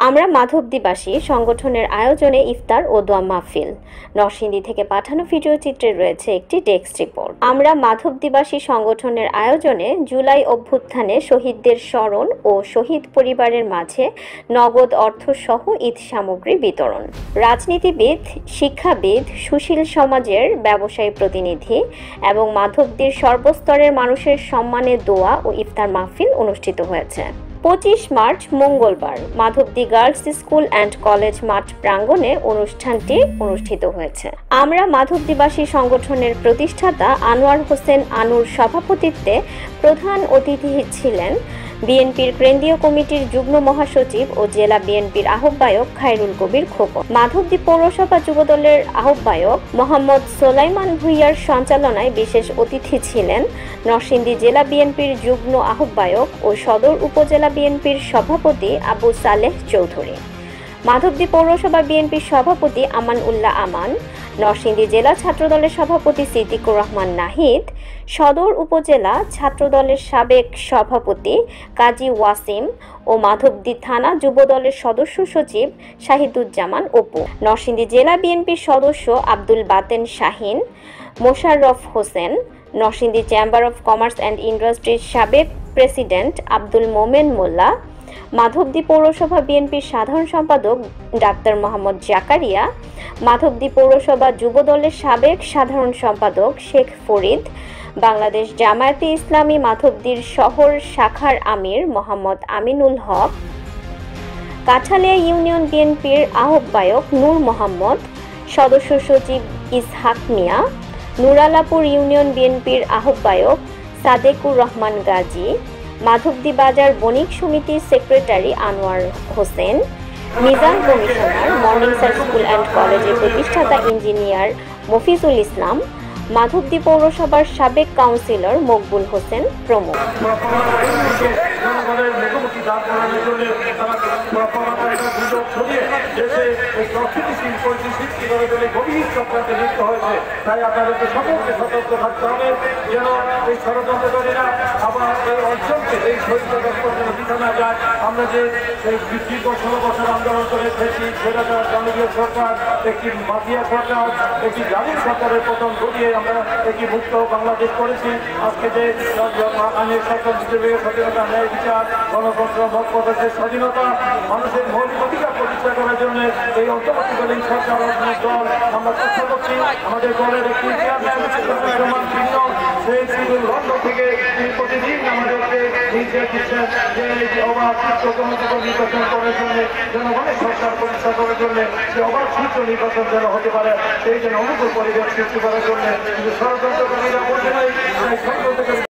আমরা মাধবদীবাসী সংগঠনের আয়োজনে ইফতার ও দোয়া মাহফিল। নরসিংদী থেকে পাঠানো ভিডিও চিত্রে রয়েছে একটি ডেস্ক রিপোর্ট। আমরা মাধবদীবাসী সংগঠনের আয়োজনে জুলাই অভ্যুত্থানে শহীদদের স্মরণ ও শহীদ পরিবারের মাঝে নগদ অর্থসহ ঈদ সামগ্রী বিতরণ। রাজনীতিবিদ, শিক্ষাবিদ, সুশীল সমাজের ব্যবসায়ী প্রতিনিধি এবং মাধবদীর সর্বস্তরের মানুষের সম্মানে দোয়া ও ইফতার মাহফিল অনুষ্ঠিত হয়েছে। 25 মার্চ মঙ্গলবার Madhabdi girls school and college মাঠ প্রাঙ্গণে অনুষ্ঠানটি অনুষ্ঠিত হয়েছে। আমরা মাধবদীবাসী সংগঠনের প্রতিষ্ঠাতা আনোয়ার হোসেন আনুর সভাপতিত্বে প্রধান অতিথি ছিলেন বিএনপির কেন্দ্রীয় কমিটির যুগ্ম মহাসচিব ও জেলা বিএনপির আহ্বায়ক খায়রুল কবির খোকন। মাধবদী পৌরসভা যুবদলের আহ্বায়ক মোহাম্মদ সোলাইমান ভুঁইয়ার সঞ্চালনায় বিশেষ অতিথি ছিলেন নরসিংদী জেলা বিএনপির যুগ্ম আহ্বায়ক ও সদর উপজেলা বিএনপির সভাপতি আবু সালেহ চৌধুরী, মাধবদী পৌরসভা বিএনপির সভাপতি আমান উল্লাহ আমান, নরসিংদী জেলা ছাত্রদলের সভাপতি সিদ্দিকুর রহমান নাহিদ, সদর উপজেলা ছাত্রদলের সাবেক সভাপতি কাজী ওয়াসিম ও মাধবদী থানা যুবদলের সদস্য সচিব শাহিদুজ্জামান অপু, নরসিংদী জেলা বিএনপির সদস্য Abdul Baten Shahin, Mosharraf Hossain, Narsingdi chamber of commerce and ইন্ডাস্ট্রির সাবেক প্রেসিডেন্ট আব্দুল মোমেন মোল্লা, মাধবদী পৌরসভা বিএনপির সাধারণ সম্পাদক ডাক্তার মোহাম্মদ জাকারিয়া, মাধবদী পৌরসভা যুবদলের সাবেক সাধারণ সম্পাদক শেখ ফরিদ, বাংলাদেশ জামায়াতে ইসলামী মাধবদীর শহর শাখার আমির মোহাম্মদ আমিনুল হক, কাঠালিয়া ইউনিয়ন বিএনপির আহ্বায়ক নূর মোহাম্মদ, সদস্য সচিব ইসহাক মিয়া, নুরালাপুর ইউনিয়ন বিএনপির আহ্বায়ক সাদেকুর রহমান গাজী, মাধবদী বাজার বণিক সমিতির secretary Anwar Hossain, Mizan commissioner, Morningstar school and কলেজের প্রতিষ্ঠাতা ইঞ্জিনিয়ার মফিজুল ইসলাম, মাধবদী পৌরসভার সাবেক কাউন্সিলর মকবুল হোসেন প্রমুখ। তাই আপনাদেরকে সকলকে সতর্ক থাকতে হবে যেন এই ষড়যন্ত্রকারীরা আবার এই অঞ্চলকে এই শহীদ দিতে না যায়। আমরা যে এই দীর্ঘ 16 বছর আন্দোলন করে এসেছি, সেটা জনগীয় সরকার, একটি মাফিয়া সরকার, একটি জালিম সরকারের পতন ঘটিয়ে আমরা একটি মুক্ত বাংলাদেশ করেছি। আজকে যে আইনের শাসন হিসেবে স্বাধীনতা, ন্যায় বিচার, গণতন্ত্র, মত প্রকাশের স্বাধীনতা, মানুষের মৌলিক অধিকার প্রতিষ্ঠা করার জন্য এই অন্তর্বর্তীকালীন সরকার দল আমরা চেষ্টা করছি। আমাদের দলের একটি লন্ডন থেকে প্রতিদিন আমাদেরকে নির্দেশ দিচ্ছেন যে অবাধ নির্বাচন করার জন্য, জনগণের সরকার প্রতিষ্ঠা করার জন্য যে অবাধ সুষ্ঠু নির্বাচন যেন হতে পারে, সেই জন্য অনুকূল পরিবেশ সৃষ্টি করার জন্য